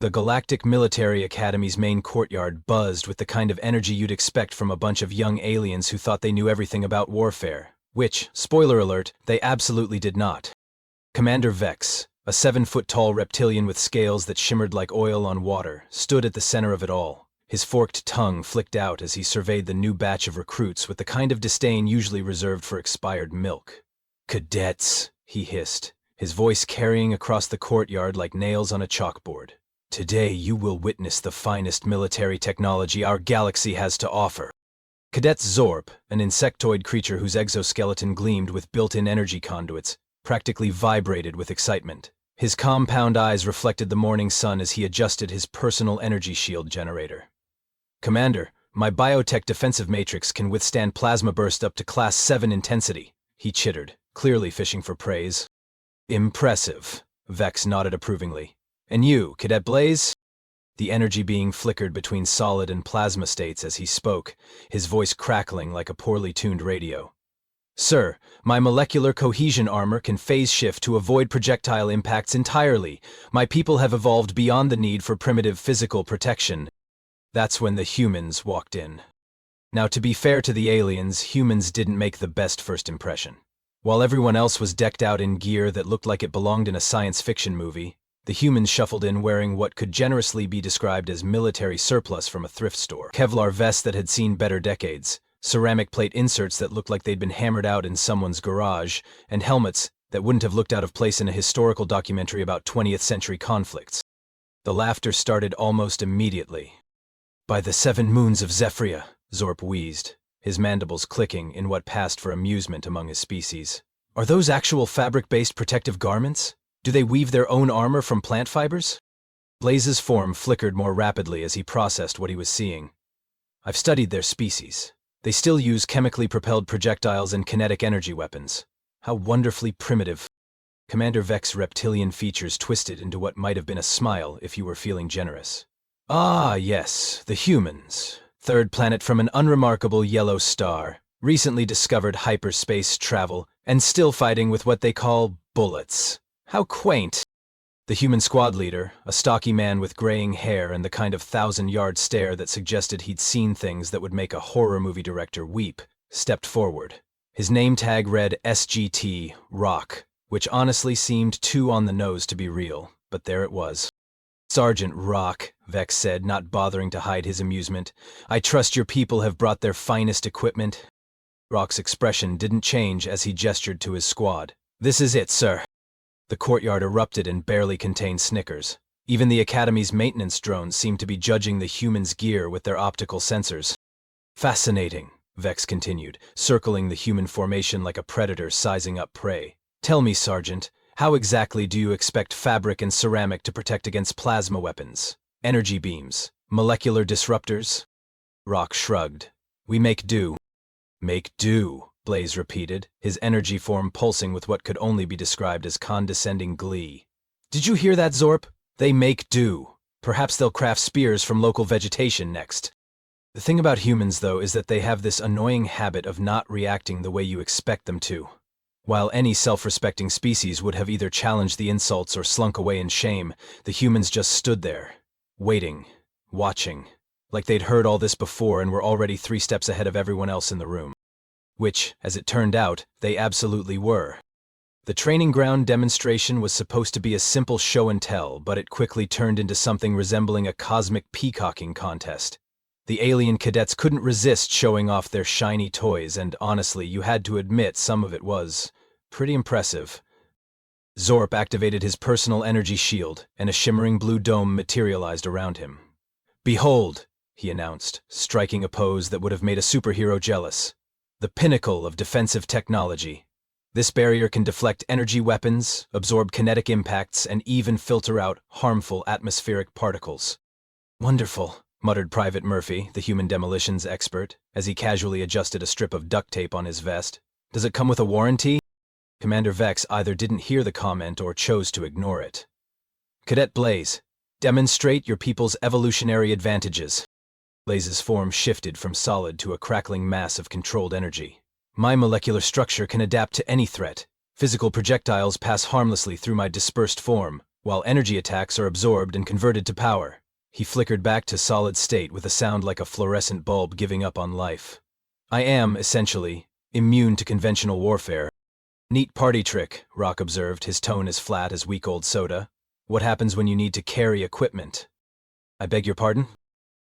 The Galactic Military Academy's main courtyard buzzed with the kind of energy you'd expect from a bunch of young aliens who thought they knew everything about warfare, which, spoiler alert, they absolutely did not. Commander Vex, a 7-foot-tall reptilian with scales that shimmered like oil on water, stood at the center of it all. His forked tongue flicked out as he surveyed the new batch of recruits with the kind of disdain usually reserved for expired milk. "Cadets," he hissed, his voice carrying across the courtyard like nails on a chalkboard. "Today you will witness the finest military technology our galaxy has to offer." Cadet Zorp, an insectoid creature whose exoskeleton gleamed with built-in energy conduits, practically vibrated with excitement. His compound eyes reflected the morning sun as he adjusted his personal energy shield generator. "Commander, my biotech defensive matrix can withstand plasma burst up to Class 7 intensity," he chittered, clearly fishing for praise. "Impressive," Vex nodded approvingly. "And you, Cadet Blaze?" The energy being flickered between solid and plasma states as he spoke, his voice crackling like a poorly tuned radio. "Sir, my molecular cohesion armor can phase shift to avoid projectile impacts entirely. My people have evolved beyond the need for primitive physical protection." That's when the humans walked in. Now, to be fair to the aliens, humans didn't make the best first impression. While everyone else was decked out in gear that looked like it belonged in a science fiction movie, the humans shuffled in wearing what could generously be described as military surplus from a thrift store. Kevlar vests that had seen better decades, ceramic plate inserts that looked like they'd been hammered out in someone's garage, and helmets that wouldn't have looked out of place in a historical documentary about 20th century conflicts. The laughter started almost immediately. "By the 7 moons of Zephyria," Zorp wheezed, his mandibles clicking in what passed for amusement among his species. "Are those actual fabric-based protective garments? Do they weave their own armor from plant fibers?" Blaze's form flickered more rapidly as he processed what he was seeing. "I've studied their species. They still use chemically propelled projectiles and kinetic energy weapons. How wonderfully primitive." Commander Vex's reptilian features twisted into what might have been a smile if you were feeling generous. "Ah, yes, the humans. 3rd planet from an unremarkable yellow star, recently discovered hyperspace travel, and still fighting with what they call bullets. How quaint." The human squad leader, a stocky man with graying hair and the kind of 1,000-yard stare that suggested he'd seen things that would make a horror movie director weep, stepped forward. His name tag read SGT, Rock, which honestly seemed too on the nose to be real, but there it was. "Sergeant Rock," Vex said, not bothering to hide his amusement, "I trust your people have brought their finest equipment." Rock's expression didn't change as he gestured to his squad. "This is it, sir." The courtyard erupted and barely contained snickers. Even the Academy's maintenance drones seemed to be judging the humans' gear with their optical sensors. "Fascinating," Vex continued, circling the human formation like a predator sizing up prey. "Tell me, Sergeant, how exactly do you expect fabric and ceramic to protect against plasma weapons, energy beams, molecular disruptors?" Rock shrugged. "We make do." "Make do," Blaze repeated, his energy form pulsing with what could only be described as condescending glee. "Did you hear that, Zorp? They make do. Perhaps they'll craft spears from local vegetation next." The thing about humans, though, is that they have this annoying habit of not reacting the way you expect them to. While any self-respecting species would have either challenged the insults or slunk away in shame, the humans just stood there, waiting, watching, like they'd heard all this before and were already 3 steps ahead of everyone else in the room. Which, as it turned out, they absolutely were. The training ground demonstration was supposed to be a simple show and tell, but it quickly turned into something resembling a cosmic peacocking contest. The alien cadets couldn't resist showing off their shiny toys, and honestly, you had to admit some of it was pretty impressive. Zorp activated his personal energy shield, and a shimmering blue dome materialized around him. "Behold," he announced, striking a pose that would have made a superhero jealous. "The pinnacle of defensive technology. This barrier can deflect energy weapons, absorb kinetic impacts, and even filter out harmful atmospheric particles." "Wonderful," muttered Private Murphy, the human demolitions expert, as he casually adjusted a strip of duct tape on his vest. "Does it come with a warranty?" Commander Vex either didn't hear the comment or chose to ignore it. "Cadet Blaze, demonstrate your people's evolutionary advantages." Blaze's form shifted from solid to a crackling mass of controlled energy. "My molecular structure can adapt to any threat. Physical projectiles pass harmlessly through my dispersed form. while energy attacks are absorbed and converted to power. He flickered back to solid state with a sound like a fluorescent bulb giving up on life. I am, essentially, immune to conventional warfare. Neat party trick, Rock observed, his tone as flat as week-old soda. What happens when you need to carry equipment? I beg your pardon?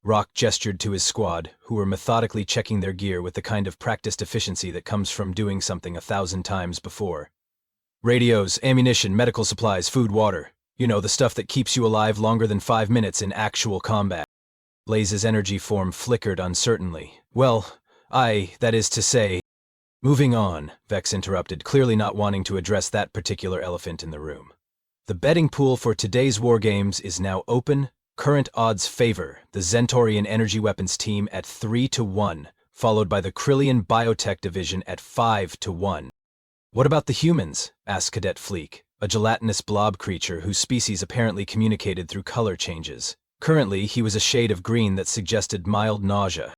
Rock gestured to his squad, who were methodically checking their gear with the kind of practiced efficiency that comes from doing something 1,000 times before. Radios, ammunition, medical supplies, food, water. You know, the stuff that keeps you alive longer than 5 minutes in actual combat. Blaze's energy form flickered uncertainly. Well, that is to say... Moving on, Vex interrupted, clearly not wanting to address that particular elephant in the room. The betting pool for today's war games is now open. Current odds favor the Zentorian Energy Weapons team at 3-1, followed by the Krillian Biotech Division at 5-1. What about the humans? Asked Cadet Fleek, a gelatinous blob creature whose species apparently communicated through color changes. Currently, he was a shade of green that suggested mild nausea.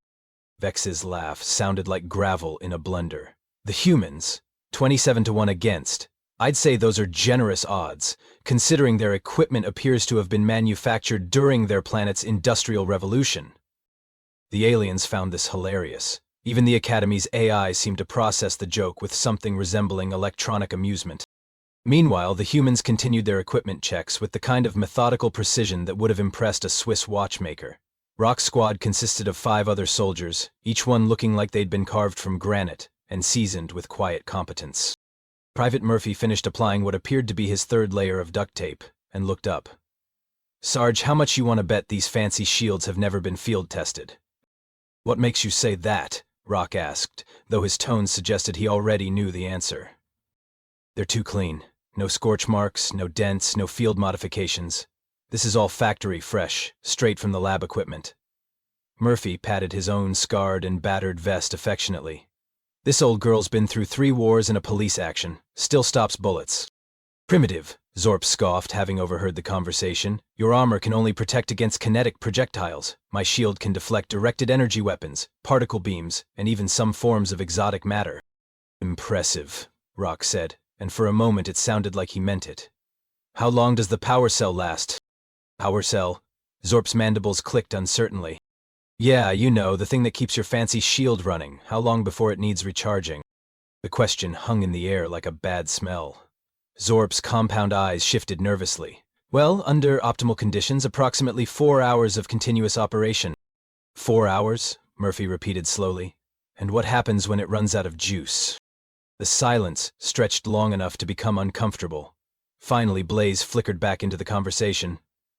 Vex's laugh sounded like gravel in a blender. The humans, 27-1 against. I'd say those are generous odds, considering their equipment appears to have been manufactured during their planet's industrial revolution. The aliens found this hilarious. Even the Academy's AI seemed to process the joke with something resembling electronic amusement. Meanwhile, the humans continued their equipment checks with the kind of methodical precision that would have impressed a Swiss watchmaker. Rock's squad consisted of 5 other soldiers, each one looking like they'd been carved from granite and seasoned with quiet competence. Private Murphy finished applying what appeared to be his 3rd layer of duct tape and looked up. Sarge, how much you want to bet these fancy shields have never been field tested? What makes you say that? Rock asked, though his tone suggested he already knew the answer. They're too clean. No scorch marks, no dents, no field modifications. This is all factory fresh, straight from the lab equipment. Murphy patted his own scarred and battered vest affectionately. This old girl's been through 3 wars and a police action, still stops bullets. Primitive, Zorp scoffed, having overheard the conversation. Your armor can only protect against kinetic projectiles. My shield can deflect directed energy weapons, particle beams, and even some forms of exotic matter. Impressive, Rock said, and for a moment it sounded like he meant it. How long does the power cell last? Power cell? Zorp's mandibles clicked uncertainly. Yeah, you know, the thing that keeps your fancy shield running. How long before it needs recharging? The question hung in the air like a bad smell. Zorp's compound eyes shifted nervously. Well, under optimal conditions, approximately 4 hours of continuous operation. 4 hours? Murphy repeated slowly. And what happens when it runs out of juice? The silence stretched long enough to become uncomfortable. Finally, Blaze flickered back into the conversation.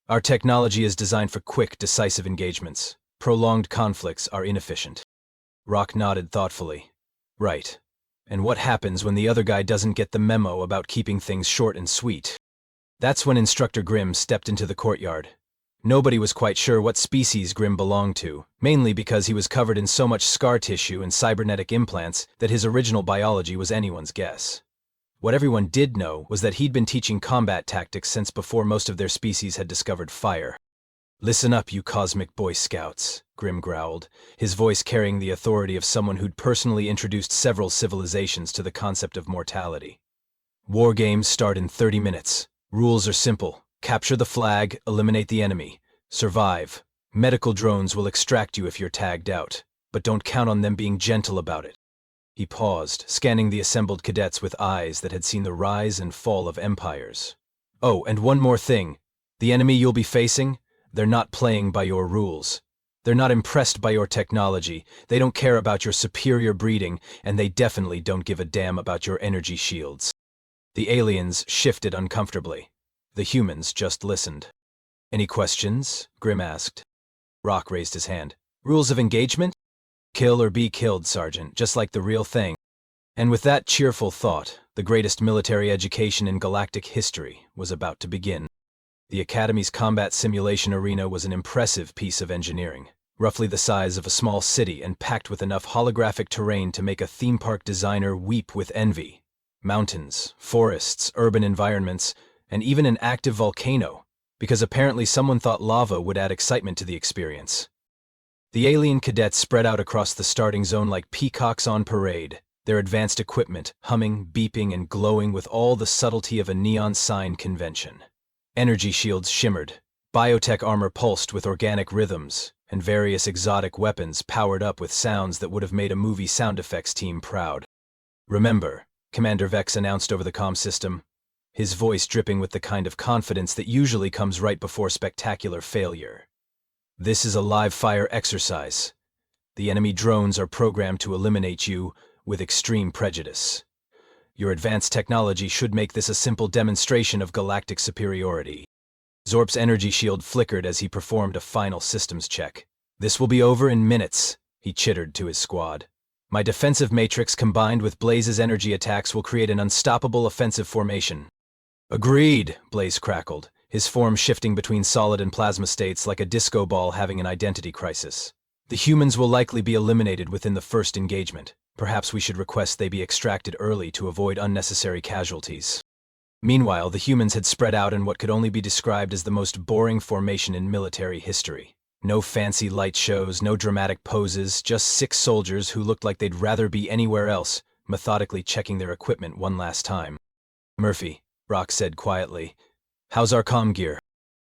Our technology is designed for quick, decisive engagements. Prolonged conflicts are inefficient. Rock nodded thoughtfully. Right. And what happens when the other guy doesn't get the memo about keeping things short and sweet? That's when Instructor Grimm stepped into the courtyard. Nobody was quite sure what species Grimm belonged to, mainly because he was covered in so much scar tissue and cybernetic implants that his original biology was anyone's guess. What everyone did know was that he'd been teaching combat tactics since before most of their species had discovered fire. Listen up, you cosmic Boy Scouts, Grimm growled, his voice carrying the authority of someone who'd personally introduced several civilizations to the concept of mortality. War games start in 30 minutes. Rules are simple. Capture the flag, eliminate the enemy. Survive. Medical drones will extract you if you're tagged out, but don't count on them being gentle about it. He paused, scanning the assembled cadets with eyes that had seen the rise and fall of empires. Oh, and one more thing. The enemy you'll be facing? They're not playing by your rules. They're not impressed by your technology, they don't care about your superior breeding, and they definitely don't give a damn about your energy shields. The aliens shifted uncomfortably. The humans just listened. Any questions? Grimm asked. Rock raised his hand. Rules of engagement? Kill or be killed, Sergeant, just like the real thing. And with that cheerful thought, the greatest military education in galactic history was about to begin. The Academy's combat simulation arena was an impressive piece of engineering, roughly the size of a small city and packed with enough holographic terrain to make a theme park designer weep with envy. Mountains, forests, urban environments, and even an active volcano, because apparently someone thought lava would add excitement to the experience. The alien cadets spread out across the starting zone like peacocks on parade, their advanced equipment humming, beeping, and glowing with all the subtlety of a neon sign convention. Energy shields shimmered, biotech armor pulsed with organic rhythms, and various exotic weapons powered up with sounds that would have made a movie sound effects team proud. "Remember," Commander Vex announced over the comm system, his voice dripping with the kind of confidence that usually comes right before spectacular failure. "This is a live-fire exercise. The enemy drones are programmed to eliminate you with extreme prejudice. Your advanced technology should make this a simple demonstration of galactic superiority." Zorp's energy shield flickered as he performed a final systems check. "This will be over in minutes," he chittered to his squad. "My defensive matrix combined with Blaze's energy attacks will create an unstoppable offensive formation." "Agreed," Blaze crackled, his form shifting between solid and plasma states like a disco ball having an identity crisis. "The humans will likely be eliminated within the first engagement. Perhaps we should request they be extracted early to avoid unnecessary casualties." Meanwhile, the humans had spread out in what could only be described as the most boring formation in military history. No fancy light shows, no dramatic poses, just 6 soldiers who looked like they'd rather be anywhere else, methodically checking their equipment one last time. "Murphy," Rock said quietly, "how's our comm gear?"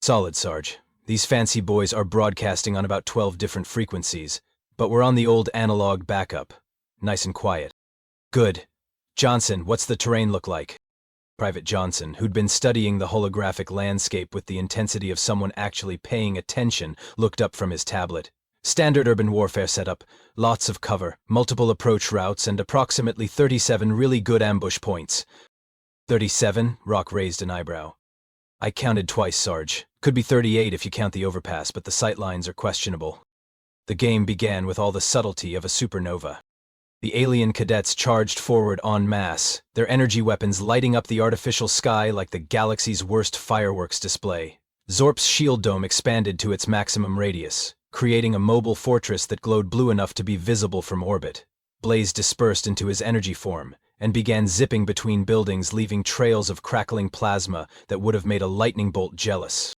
"Solid, Sarge. These fancy boys are broadcasting on about 12 different frequencies, but we're on the old analog backup. Nice and quiet." "Good. Johnson, what's the terrain look like?" Private Johnson, who'd been studying the holographic landscape with the intensity of someone actually paying attention, looked up from his tablet. "Standard urban warfare setup, lots of cover, multiple approach routes, and approximately 37 really good ambush points." 37? Rock raised an eyebrow. "I counted twice, Sarge. Could be 38 if you count the overpass, but the sightlines are questionable." The game began with all the subtlety of a supernova. The alien cadets charged forward en masse, their energy weapons lighting up the artificial sky like the galaxy's worst fireworks display. Zorp's shield dome expanded to its maximum radius, creating a mobile fortress that glowed blue enough to be visible from orbit. Blaze dispersed into his energy form and began zipping between buildings, leaving trails of crackling plasma that would have made a lightning bolt jealous.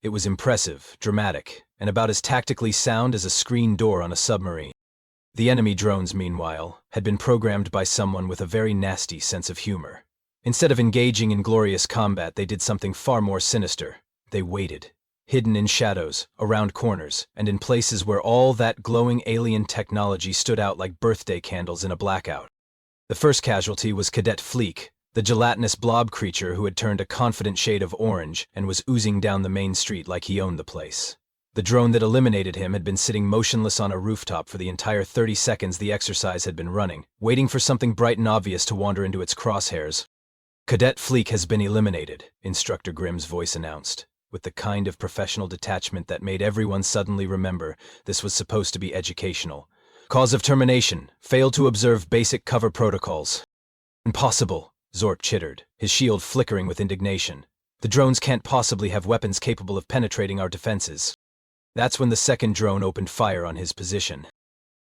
It was impressive, dramatic, and about as tactically sound as a screen door on a submarine. The enemy drones, meanwhile, had been programmed by someone with a very nasty sense of humor. Instead of engaging in glorious combat, they did something far more sinister. They waited, hidden in shadows, around corners, and in places where all that glowing alien technology stood out like birthday candles in a blackout. The first casualty was Cadet Fleek, the gelatinous blob creature who had turned a confident shade of orange and was oozing down the main street like he owned the place. The drone that eliminated him had been sitting motionless on a rooftop for the entire 30 seconds the exercise had been running, waiting for something bright and obvious to wander into its crosshairs. "Cadet Fleek has been eliminated," Instructor Grimm's voice announced, with the kind of professional detachment that made everyone suddenly remember this was supposed to be educational. "Cause of termination, failed to observe basic cover protocols." "Impossible," Zorp chittered, his shield flickering with indignation. "The drones can't possibly have weapons capable of penetrating our defenses." That's when the second drone opened fire on his position.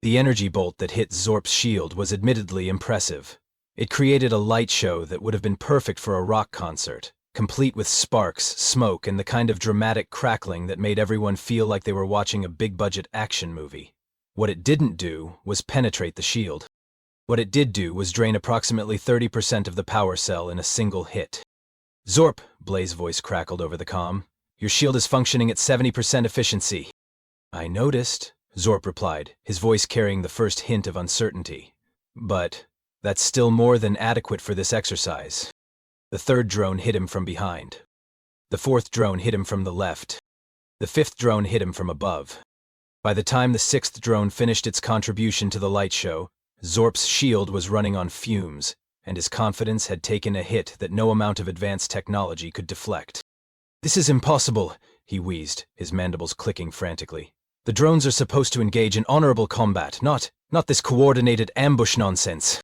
The energy bolt that hit Zorp's shield was admittedly impressive. It created a light show that would have been perfect for a rock concert, complete with sparks, smoke, and the kind of dramatic crackling that made everyone feel like they were watching a big-budget action movie. What it didn't do was penetrate the shield. What it did do was drain approximately 30% of the power cell in a single hit. "Zorp," Blaze's voice crackled over the comm, "your shield is functioning at 70% efficiency." "I noticed," Zorp replied, his voice carrying the first hint of uncertainty. "But that's still more than adequate for this exercise." The third drone hit him from behind. The fourth drone hit him from the left. The fifth drone hit him from above. By the time the sixth drone finished its contribution to the light show, Zorp's shield was running on fumes, and his confidence had taken a hit that no amount of advanced technology could deflect. "This is impossible," he wheezed, his mandibles clicking frantically. "The drones are supposed to engage in honorable combat, not this coordinated ambush nonsense."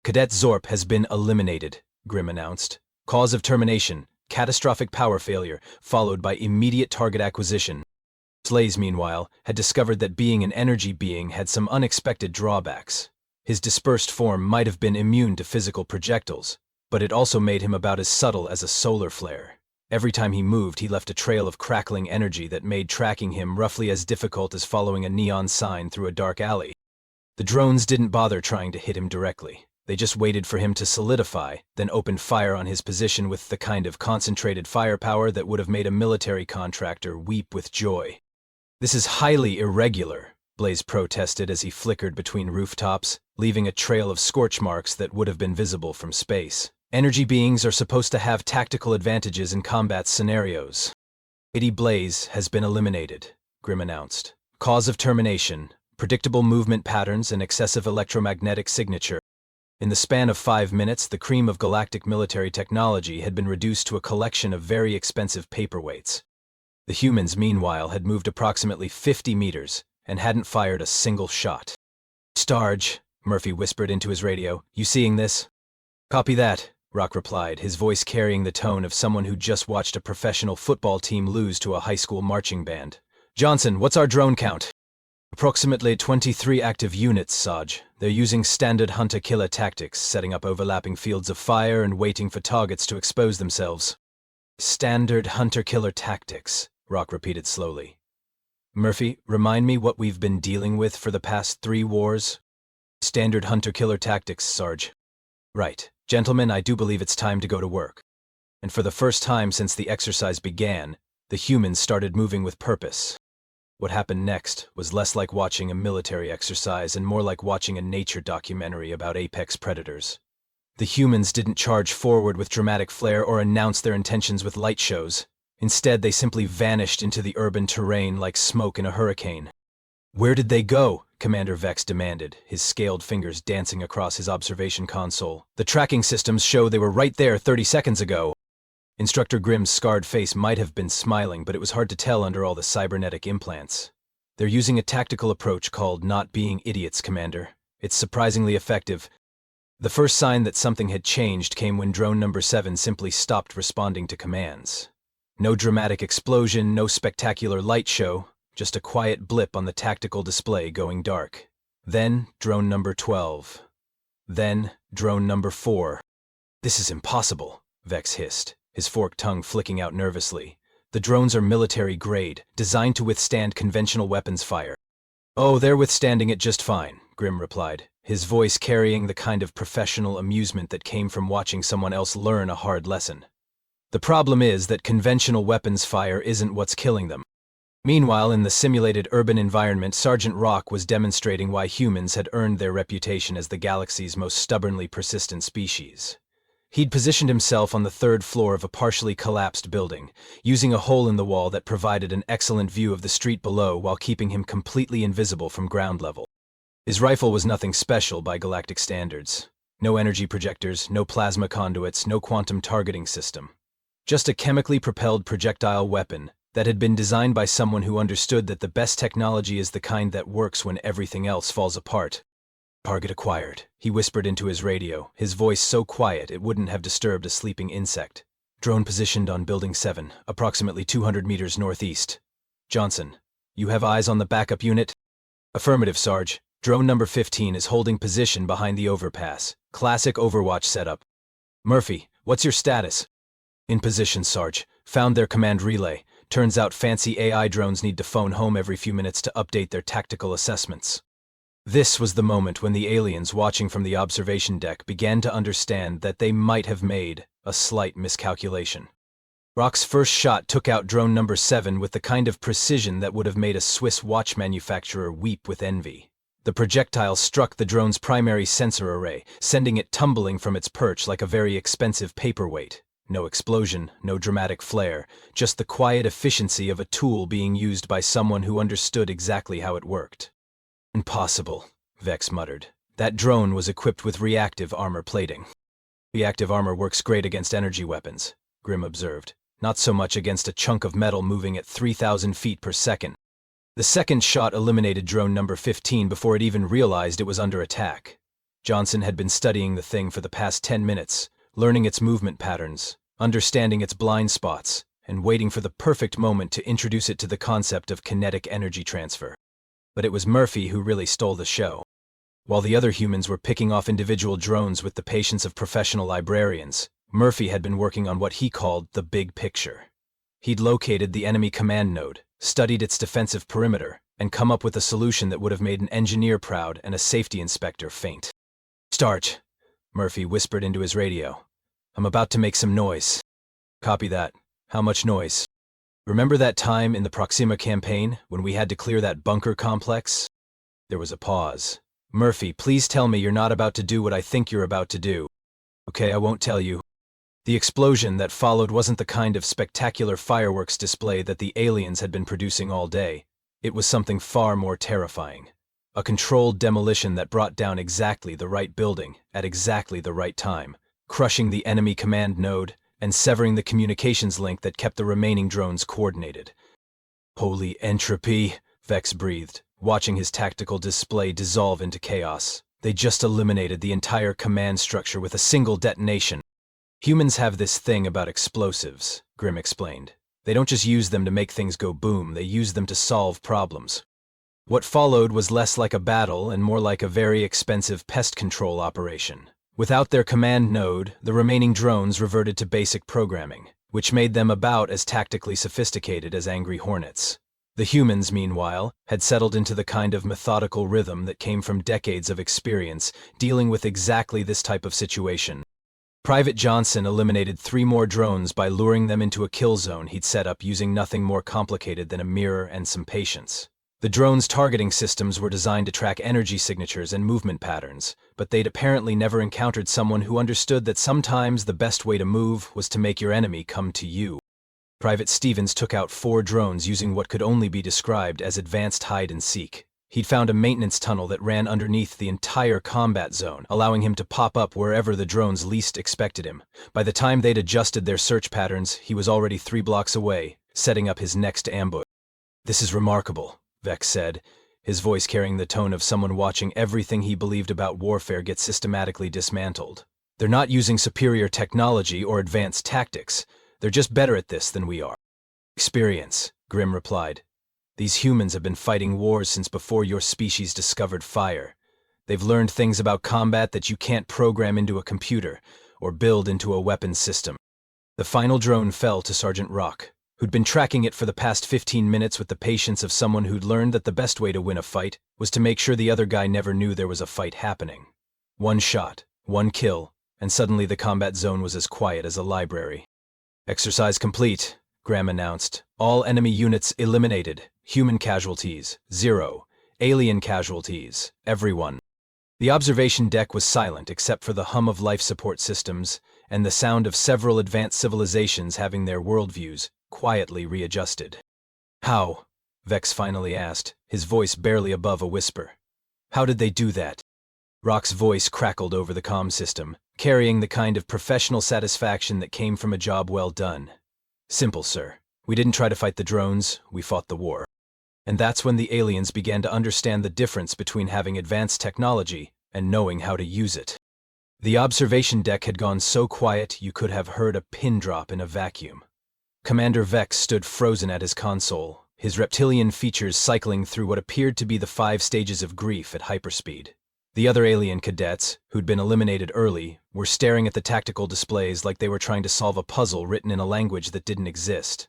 "Cadet Zorp has been eliminated," Grimm announced. "Cause of termination, catastrophic power failure, followed by immediate target acquisition." Blaze, meanwhile, had discovered that being an energy being had some unexpected drawbacks. His dispersed form might have been immune to physical projectiles, but it also made him about as subtle as a solar flare. Every time he moved, he left a trail of crackling energy that made tracking him roughly as difficult as following a neon sign through a dark alley. The drones didn't bother trying to hit him directly. They just waited for him to solidify, then opened fire on his position with the kind of concentrated firepower that would have made a military contractor weep with joy. "This is highly irregular," Blaze protested as he flickered between rooftops, leaving a trail of scorch marks that would have been visible from space. "Energy beings are supposed to have tactical advantages in combat scenarios." "Lady Blaze has been eliminated," Grimm announced. "Cause of termination, predictable movement patterns and excessive electromagnetic signature." In the span of 5 minutes, the cream of galactic military technology had been reduced to a collection of very expensive paperweights. The humans, meanwhile, had moved approximately 50 meters and hadn't fired a single shot. "Starge," Murphy whispered into his radio, "you seeing this?" "Copy that," Rock replied, his voice carrying the tone of someone who just watched a professional football team lose to a high school marching band. "Johnson, what's our drone count?" "Approximately 23 active units, Sarge. They're using standard hunter-killer tactics, setting up overlapping fields of fire and waiting for targets to expose themselves." "Standard hunter-killer tactics," Rock repeated slowly. "Murphy, remind me what we've been dealing with for the past 3 wars?" "Standard hunter-killer tactics, Sarge." "Right. Gentlemen, I do believe it's time to go to work." And for the first time since the exercise began, the humans started moving with purpose. What happened next was less like watching a military exercise and more like watching a nature documentary about apex predators. The humans didn't charge forward with dramatic flair or announce their intentions with light shows. Instead, they simply vanished into the urban terrain like smoke in a hurricane. "Where did they go?" Commander Vex demanded, his scaled fingers dancing across his observation console. "The tracking systems show they were right there 30 seconds ago." Instructor Grimm's scarred face might have been smiling, but it was hard to tell under all the cybernetic implants. "They're using a tactical approach called not being idiots, Commander. It's surprisingly effective." The first sign that something had changed came when drone number 7 simply stopped responding to commands. No dramatic explosion, no spectacular light show, just a quiet blip on the tactical display going dark. Then drone number 12. Then drone number 4. "This is impossible," Vex hissed, his forked tongue flicking out nervously. "The drones are military grade, designed to withstand conventional weapons fire." "Oh, they're withstanding it just fine," Grimm replied, his voice carrying the kind of professional amusement that came from watching someone else learn a hard lesson. "The problem is that conventional weapons fire isn't what's killing them." Meanwhile, in the simulated urban environment, Sergeant Rock was demonstrating why humans had earned their reputation as the galaxy's most stubbornly persistent species. He'd positioned himself on the 3rd floor of a partially collapsed building, using a hole in the wall that provided an excellent view of the street below while keeping him completely invisible from ground level. His rifle was nothing special by galactic standards. No energy projectors, no plasma conduits, no quantum targeting system. Just a chemically propelled projectile weapon that had been designed by someone who understood that the best technology is the kind that works when everything else falls apart. "Target acquired," he whispered into his radio, his voice so quiet it wouldn't have disturbed a sleeping insect. "Drone positioned on Building 7, approximately 200 meters northeast. Johnson, you have eyes on the backup unit?" "Affirmative, Sarge. Drone number 15 is holding position behind the overpass. Classic Overwatch setup." "Murphy, what's your status?" "In position, Sarge. Found their command relay. Turns out fancy AI drones need to phone home every few minutes to update their tactical assessments." This was the moment when the aliens watching from the observation deck began to understand that they might have made a slight miscalculation. Rock's first shot took out drone number 7 with the kind of precision that would have made a Swiss watch manufacturer weep with envy. The projectile struck the drone's primary sensor array, sending it tumbling from its perch like a very expensive paperweight. No explosion, no dramatic flare, just the quiet efficiency of a tool being used by someone who understood exactly how it worked. "Impossible," Vex muttered. "That drone was equipped with reactive armor plating." "Reactive armor works great against energy weapons," Grimm observed. "Not so much against a chunk of metal moving at 3,000 feet per second." The second shot eliminated drone number 15 before it even realized it was under attack. Johnson had been studying the thing for the past 10 minutes, learning its movement patterns, understanding its blind spots, and waiting for the perfect moment to introduce it to the concept of kinetic energy transfer. But it was Murphy who really stole the show. While the other humans were picking off individual drones with the patience of professional librarians, Murphy had been working on what he called the big picture. He'd located the enemy command node, studied its defensive perimeter, and come up with a solution that would have made an engineer proud and a safety inspector faint. "Start," Murphy whispered into his radio. I'm about to make some noise. Copy that. How much noise? Remember that time in the Proxima campaign when we had to clear that bunker complex? There was a pause. Murphy, please tell me you're not about to do what I think you're about to do. Okay, I won't tell you. The explosion that followed wasn't the kind of spectacular fireworks display that the aliens had been producing all day. It was something far more terrifying. A controlled demolition that brought down exactly the right building at exactly the right time, crushing the enemy command node and severing the communications link that kept the remaining drones coordinated. Holy entropy, Vex breathed, watching his tactical display dissolve into chaos. They just eliminated the entire command structure with a single detonation. Humans have this thing about explosives, Grim explained. They don't just use them to make things go boom, they use them to solve problems. What followed was less like a battle and more like a very expensive pest control operation. Without their command node, the remaining drones reverted to basic programming, which made them about as tactically sophisticated as angry hornets. The humans, meanwhile, had settled into the kind of methodical rhythm that came from decades of experience dealing with exactly this type of situation. Private Johnson eliminated 3 more drones by luring them into a kill zone he'd set up using nothing more complicated than a mirror and some patience. The drones' targeting systems were designed to track energy signatures and movement patterns, but they'd apparently never encountered someone who understood that sometimes the best way to move was to make your enemy come to you. Private Stevens took out 4 drones using what could only be described as advanced hide-and-seek. He'd found a maintenance tunnel that ran underneath the entire combat zone, allowing him to pop up wherever the drones least expected him. By the time they'd adjusted their search patterns, he was already 3 blocks away, setting up his next ambush. This is remarkable, Vex said, his voice carrying the tone of someone watching everything he believed about warfare get systematically dismantled. They're not using superior technology or advanced tactics. They're just better at this than we are. Experience, Grim replied. These humans have been fighting wars since before your species discovered fire. They've learned things about combat that you can't program into a computer or build into a weapons system. The final drone fell to Sergeant Rock, who'd been tracking it for the past 15 minutes with the patience of someone who'd learned that the best way to win a fight was to make sure the other guy never knew there was a fight happening. 1 shot, 1 kill, and suddenly the combat zone was as quiet as a library. Exercise complete, Graham announced. All enemy units eliminated. Human casualties, 0. Alien casualties, everyone. The observation deck was silent except for the hum of life support systems and the sound of several advanced civilizations having their worldviews quietly readjusted. How? Vex finally asked, his voice barely above a whisper. How did they do that? Rock's voice crackled over the comm system, carrying the kind of professional satisfaction that came from a job well done. Simple, sir. We didn't try to fight the drones, we fought the war. And that's when the aliens began to understand the difference between having advanced technology and knowing how to use it. The observation deck had gone so quiet you could have heard a pin drop in a vacuum. Commander Vex stood frozen at his console, his reptilian features cycling through what appeared to be the 5 stages of grief at hyperspeed. The other alien cadets, who'd been eliminated early, were staring at the tactical displays like they were trying to solve a puzzle written in a language that didn't exist.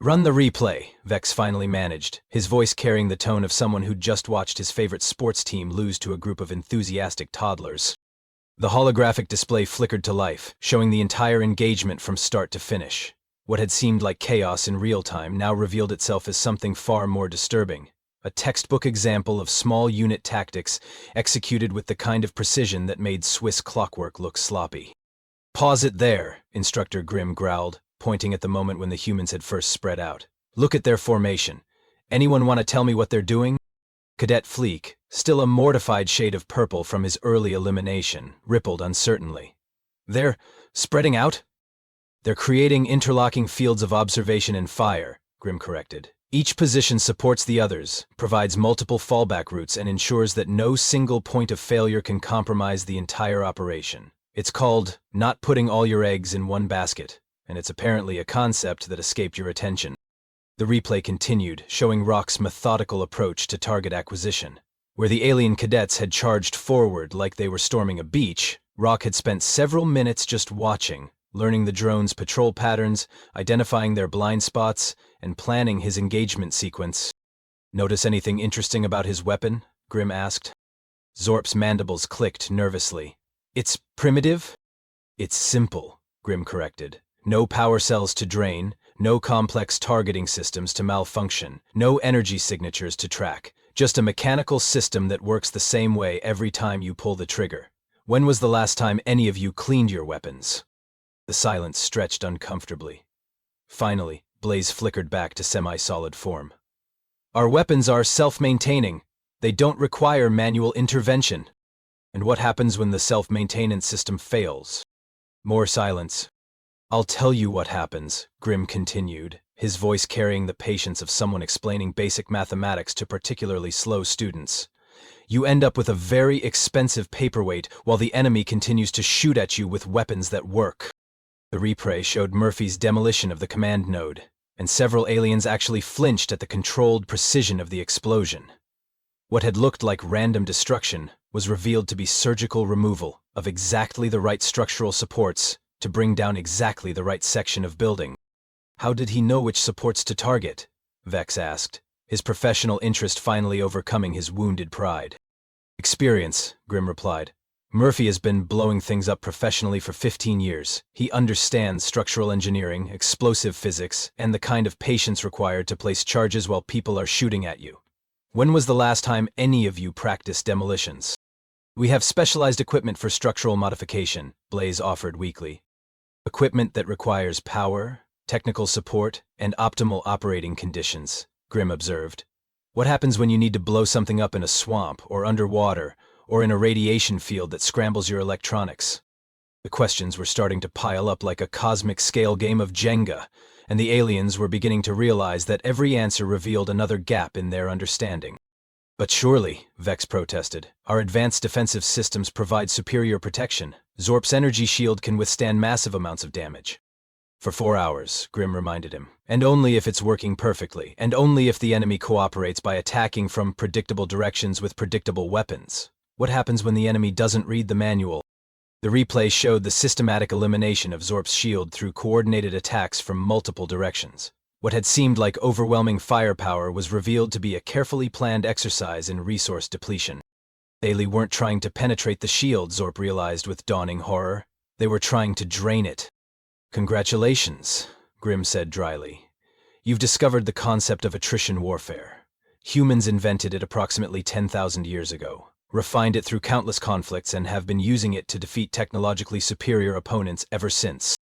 Run the replay, Vex finally managed, his voice carrying the tone of someone who'd just watched his favorite sports team lose to a group of enthusiastic toddlers. The holographic display flickered to life, showing the entire engagement from start to finish. What had seemed like chaos in real time now revealed itself as something far more disturbing. A textbook example of small unit tactics executed with the kind of precision that made Swiss clockwork look sloppy. Pause it there, Instructor Grimm growled, pointing at the moment when the humans had first spread out. Look at their formation. Anyone want to tell me what they're doing? Cadet Fleek, still a mortified shade of purple from his early elimination, rippled uncertainly. They're spreading out? They're creating interlocking fields of observation and fire, Grimm corrected. Each position supports the others, provides multiple fallback routes, and ensures that no single point of failure can compromise the entire operation. It's called not putting all your eggs in one basket, and it's apparently a concept that escaped your attention. The replay continued, showing Rock's methodical approach to target acquisition. Where the alien cadets had charged forward like they were storming a beach, Rock had spent several minutes just watching, learning the drones' patrol patterns, identifying their blind spots, and planning his engagement sequence. Notice anything interesting about his weapon? Grimm asked. Zorp's mandibles clicked nervously. It's primitive? It's simple, Grimm corrected. No power cells to drain, no complex targeting systems to malfunction, no energy signatures to track, just a mechanical system that works the same way every time you pull the trigger. When was the last time any of you cleaned your weapons? The silence stretched uncomfortably. Finally, Blaze flickered back to semi-solid form. Our weapons are self-maintaining. They don't require manual intervention. And what happens when the self-maintenance system fails? More silence. I'll tell you what happens, Grimm continued, his voice carrying the patience of someone explaining basic mathematics to particularly slow students. You end up with a very expensive paperweight while the enemy continues to shoot at you with weapons that work. The replay showed Murphy's demolition of the command node, and several aliens actually flinched at the controlled precision of the explosion. What had looked like random destruction was revealed to be surgical removal of exactly the right structural supports to bring down exactly the right section of building. How did he know which supports to target? Vex asked, his professional interest finally overcoming his wounded pride. Experience, Grimm replied. Murphy has been blowing things up professionally for 15 years. He understands structural engineering, explosive physics, and the kind of patience required to place charges while people are shooting at you. When was the last time any of you practiced demolitions? We have specialized equipment for structural modification, Blaze offered weakly. Equipment that requires power, technical support, and optimal operating conditions, Grimm observed. What happens when you need to blow something up in a swamp, or underwater, or in a radiation field that scrambles your electronics? The questions were starting to pile up like a cosmic-scale game of Jenga, and the aliens were beginning to realize that every answer revealed another gap in their understanding. But surely, Vex protested, our advanced defensive systems provide superior protection. Zorp's energy shield can withstand massive amounts of damage. For 4 hours, Grimm reminded him, and only if it's working perfectly, and only if the enemy cooperates by attacking from predictable directions with predictable weapons. What happens when the enemy doesn't read the manual? The replay showed the systematic elimination of Zorp's shield through coordinated attacks from multiple directions. What had seemed like overwhelming firepower was revealed to be a carefully planned exercise in resource depletion. They weren't trying to penetrate the shield, Zorp realized with dawning horror. They were trying to drain it. Congratulations, Grimm said dryly. You've discovered the concept of attrition warfare. Humans invented it approximately 10,000 years ago, refined it through countless conflicts, and have been using it to defeat technologically superior opponents ever since.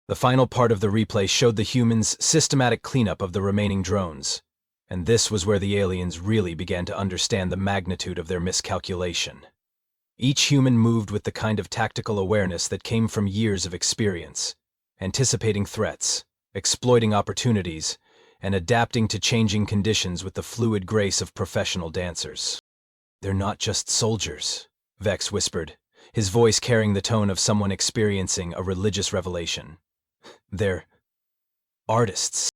The final part of the replay showed the humans' systematic cleanup of the remaining drones, and this was where the aliens really began to understand the magnitude of their miscalculation. Each human moved with the kind of tactical awareness that came from years of experience, anticipating threats, exploiting opportunities, and adapting to changing conditions with the fluid grace of professional dancers. They're not just soldiers, Vex whispered, his voice carrying the tone of someone experiencing a religious revelation. They're artists.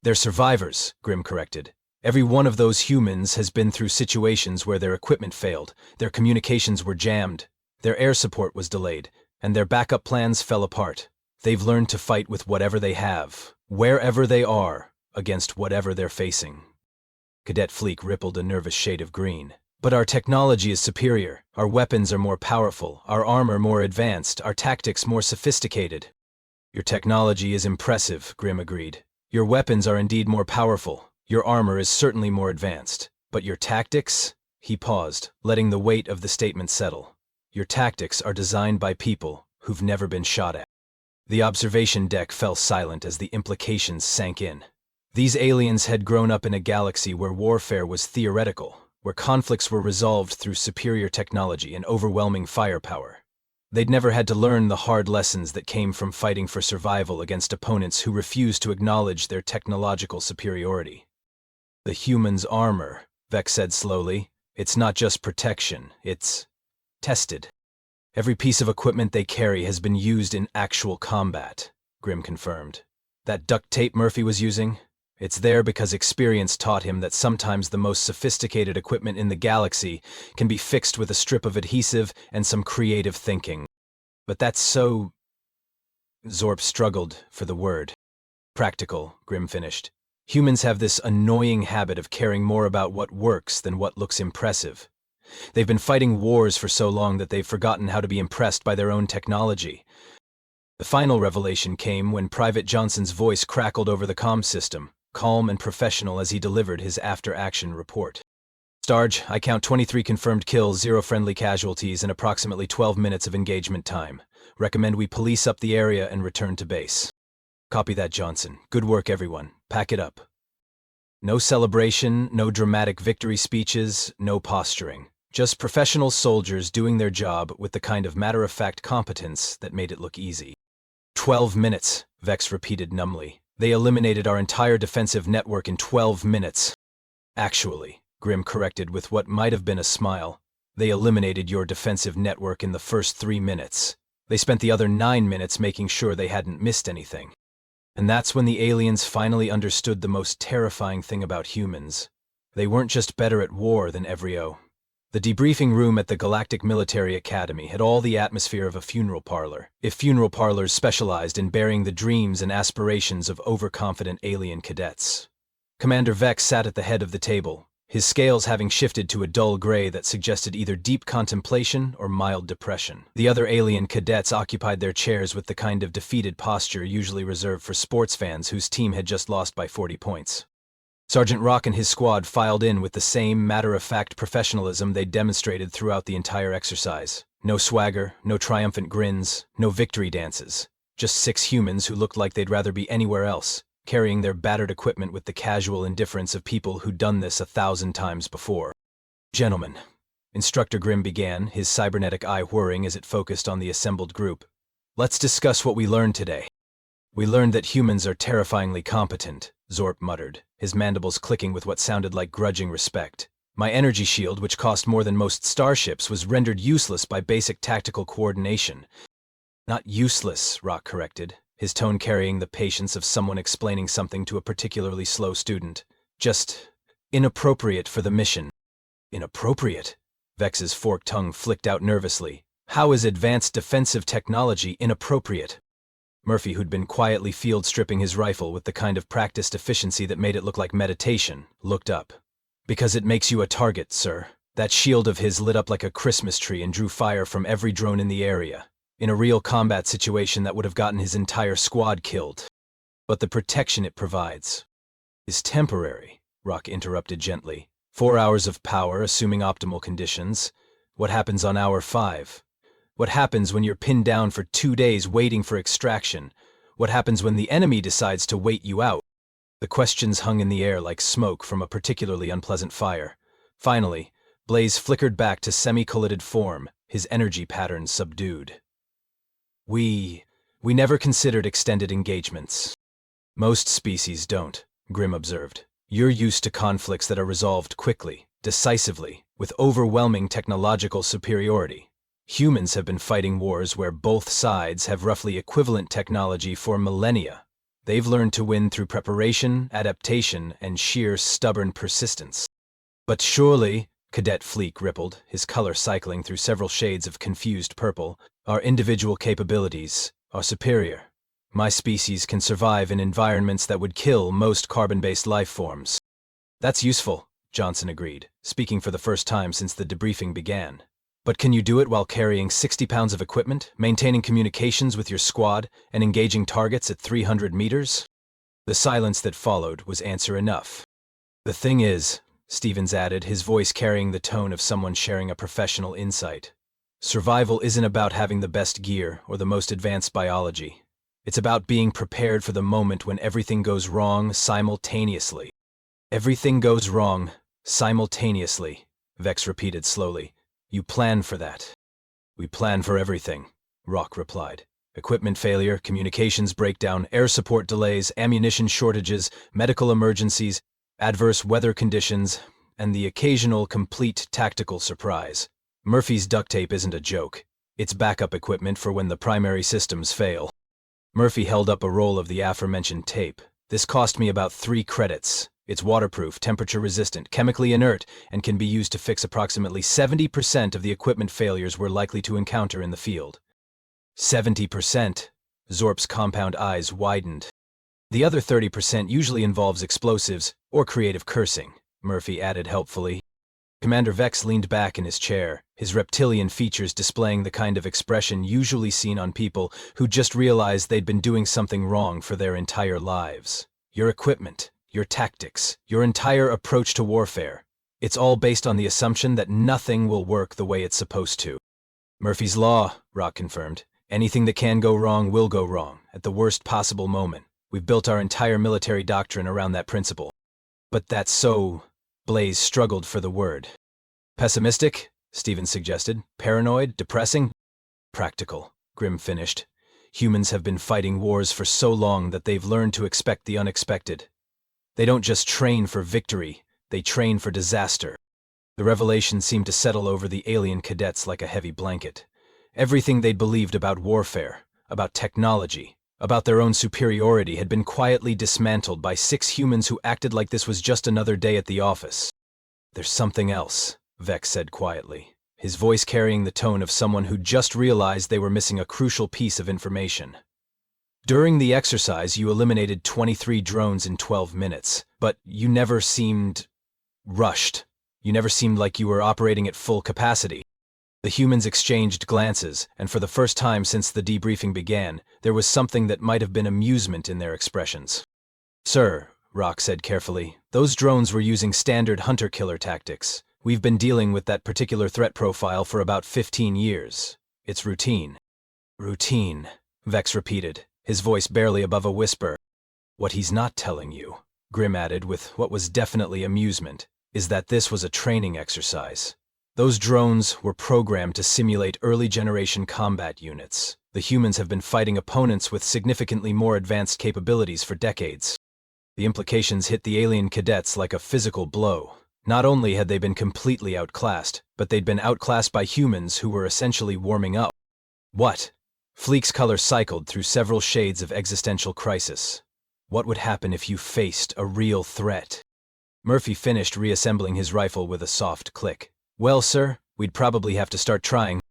They're survivors, Grimm corrected. Every one of those humans has been through situations where their equipment failed, their communications were jammed, their air support was delayed, and their backup plans fell apart. They've learned to fight with whatever they have, wherever they are, against whatever they're facing. Cadet Fleek rippled a nervous shade of green. But our technology is superior. Our weapons are more powerful, our armor more advanced, our tactics more sophisticated. Your technology is impressive, Grimm agreed. Your weapons are indeed more powerful. Your armor is certainly more advanced. But your tactics? He paused, letting the weight of the statement settle. Your tactics are designed by people who've never been shot at. The observation deck fell silent as the implications sank in. These aliens had grown up in a galaxy where warfare was theoretical, where conflicts were resolved through superior technology and overwhelming firepower. They'd never had to learn the hard lessons that came from fighting for survival against opponents who refused to acknowledge their technological superiority. The human's armor, Vex said slowly, it's not just protection, it's tested. Every piece of equipment they carry has been used in actual combat, Grimm confirmed. That duct tape Murphy was using? It's there because experience taught him that sometimes the most sophisticated equipment in the galaxy can be fixed with a strip of adhesive and some creative thinking. But that's so... Zorp struggled for the word. Practical, Grimm finished. Humans have this annoying habit of caring more about what works than what looks impressive. They've been fighting wars for so long that they've forgotten how to be impressed by their own technology. The final revelation came when Private Johnson's voice crackled over the comm system, calm and professional as he delivered his after-action report. Starge, I count 23 confirmed kills, 0 friendly casualties, and approximately 12 minutes of engagement time. Recommend we police up the area and return to base. Copy that, Johnson. Good work, everyone. Pack it up. No celebration, no dramatic victory speeches, no posturing. Just professional soldiers doing their job with the kind of matter-of-fact competence that made it look easy. 12 minutes, Vex repeated numbly. They eliminated our entire defensive network in 12 minutes. Actually, Grimm corrected with what might have been a smile, they eliminated your defensive network in the first 3 minutes. They spent the other 9 minutes making sure they hadn't missed anything. And that's when the aliens finally understood the most terrifying thing about humans. They weren't just better at war than Evrio. The debriefing room at the Galactic Military Academy had all the atmosphere of a funeral parlor, if funeral parlors specialized in burying the dreams and aspirations of overconfident alien cadets. Commander Vex sat at the head of the table, his scales having shifted to a dull gray that suggested either deep contemplation or mild depression. The other alien cadets occupied their chairs with the kind of defeated posture usually reserved for sports fans whose team had just lost by 40 points. Sergeant Rock and his squad filed in with the same matter-of-fact professionalism they'd demonstrated throughout the entire exercise. No swagger, no triumphant grins, no victory dances. Just 6 humans who looked like they'd rather be anywhere else, carrying their battered equipment with the casual indifference of people who'd done this 1,000 times before. Gentlemen, Instructor Grimm began, his cybernetic eye whirring as it focused on the assembled group. Let's discuss what we learned today. We learned that humans are terrifyingly competent, Zorp muttered, his mandibles clicking with what sounded like grudging respect. My energy shield, which cost more than most starships, was rendered useless by basic tactical coordination. Not useless, Rock corrected, his tone carrying the patience of someone explaining something to a particularly slow student. Just inappropriate for the mission. Inappropriate? Vex's forked tongue flicked out nervously. How is advanced defensive technology inappropriate? Murphy, who'd been quietly field-stripping his rifle with the kind of practiced efficiency that made it look like meditation, looked up. Because it makes you a target, sir. That shield of his lit up like a Christmas tree and drew fire from every drone in the area. In a real combat situation that would have gotten his entire squad killed. But the protection it provides is temporary, Rock interrupted gently. 4 hours of power, assuming optimal conditions. What happens on hour 5? What happens when you're pinned down for 2 days waiting for extraction? What happens when the enemy decides to wait you out? The questions hung in the air like smoke from a particularly unpleasant fire. Finally, Blaze flickered back to semi-collided form, his energy patterns subdued. We never considered extended engagements. Most species don't, Grimm observed. You're used to conflicts that are resolved quickly, decisively, with overwhelming technological superiority. Humans have been fighting wars where both sides have roughly equivalent technology for millennia. They've learned to win through preparation, adaptation, and sheer stubborn persistence. But surely, Cadet Fleek rippled, his color cycling through several shades of confused purple, our individual capabilities are superior. My species can survive in environments that would kill most carbon-based life forms. That's useful, Johnson agreed, speaking for the first time since the debriefing began. But can you do it while carrying 60 pounds of equipment, maintaining communications with your squad, and engaging targets at 300 meters? The silence that followed was answer enough. The thing is, Stevens added, his voice carrying the tone of someone sharing a professional insight. Survival isn't about having the best gear or the most advanced biology. It's about being prepared for the moment when everything goes wrong simultaneously. Everything goes wrong simultaneously, Vex repeated slowly. You plan for that. We plan for everything, Rock replied. Equipment failure, communications breakdown, air support delays, ammunition shortages, medical emergencies, adverse weather conditions, and the occasional complete tactical surprise. Murphy's duct tape isn't a joke. It's backup equipment for when the primary systems fail. Murphy held up a roll of the aforementioned tape. This cost me about 3 credits. It's waterproof, temperature-resistant, chemically inert, and can be used to fix approximately 70% of the equipment failures we're likely to encounter in the field. 70%? Zorp's compound eyes widened. The other 30% usually involves explosives or creative cursing, Murphy added helpfully. Commander Vex leaned back in his chair, his reptilian features displaying the kind of expression usually seen on people who just realized they'd been doing something wrong for their entire lives. Your equipment, your tactics, your entire approach to warfare. It's all based on the assumption that nothing will work the way it's supposed to. Murphy's Law, Rock confirmed. Anything that can go wrong will go wrong, at the worst possible moment. We've built our entire military doctrine around that principle. But that's so... Blaze struggled for the word. Pessimistic? Stevens suggested. Paranoid? Depressing? Practical, Grimm finished. Humans have been fighting wars for so long that they've learned to expect the unexpected. They don't just train for victory, they train for disaster. The revelation seemed to settle over the alien cadets like a heavy blanket. Everything they'd believed about warfare, about technology, about their own superiority had been quietly dismantled by 6 humans who acted like this was just another day at the office. There's something else, Vex said quietly, his voice carrying the tone of someone who just realized they were missing a crucial piece of information. During the exercise, you eliminated 23 drones in 12 minutes, but you never seemed rushed. You never seemed like you were operating at full capacity. The humans exchanged glances, and for the first time since the debriefing began, there was something that might have been amusement in their expressions. Sir, Rock said carefully, those drones were using standard hunter-killer tactics. We've been dealing with that particular threat profile for about 15 years. It's routine. Routine, Vex repeated, his voice barely above a whisper. What he's not telling you, Grimm added with what was definitely amusement, is that this was a training exercise. Those drones were programmed to simulate early-generation combat units. The humans have been fighting opponents with significantly more advanced capabilities for decades. The implications hit the alien cadets like a physical blow. Not only had they been completely outclassed, but they'd been outclassed by humans who were essentially warming up. What? Fleek's color cycled through several shades of existential crisis. What would happen if you faced a real threat? Murphy finished reassembling his rifle with a soft click. Well, sir, we'd probably have to start trying.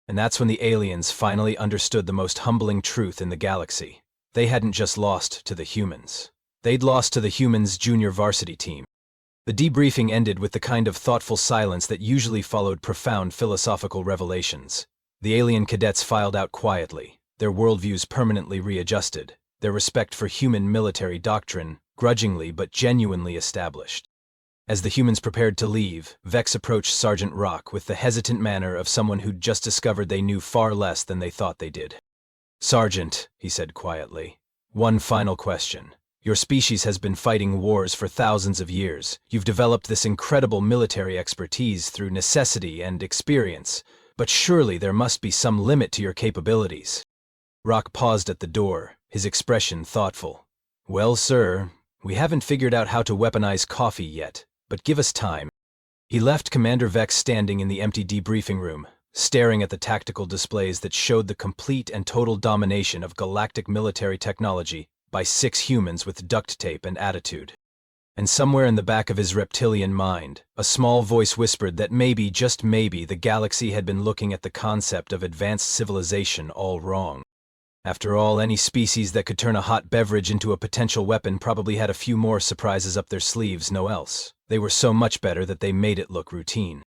And that's when the aliens finally understood the most humbling truth in the galaxy. They hadn't just lost to the humans. They'd lost to the humans' junior varsity team. The debriefing ended with the kind of thoughtful silence that usually followed profound philosophical revelations. The alien cadets filed out quietly, their worldviews permanently readjusted, their respect for human military doctrine, grudgingly but genuinely established. As the humans prepared to leave, Vex approached Sergeant Rock with the hesitant manner of someone who'd just discovered they knew far less than they thought they did. Sergeant, he said quietly, one final question. Your species has been fighting wars for thousands of years. You've developed this incredible military expertise through necessity and experience, but surely there must be some limit to your capabilities. Rock paused at the door, his expression thoughtful. Well, sir, we haven't figured out how to weaponize coffee yet. But give us time. He left Commander Vex standing in the empty debriefing room, staring at the tactical displays that showed the complete and total domination of galactic military technology by 6 humans with duct tape and attitude. And somewhere in the back of his reptilian mind, a small voice whispered that maybe, just maybe, the galaxy had been looking at the concept of advanced civilization all wrong. After all, any species that could turn a hot beverage into a potential weapon probably had a few more surprises up their sleeves, no else. They were so much better that they made it look routine.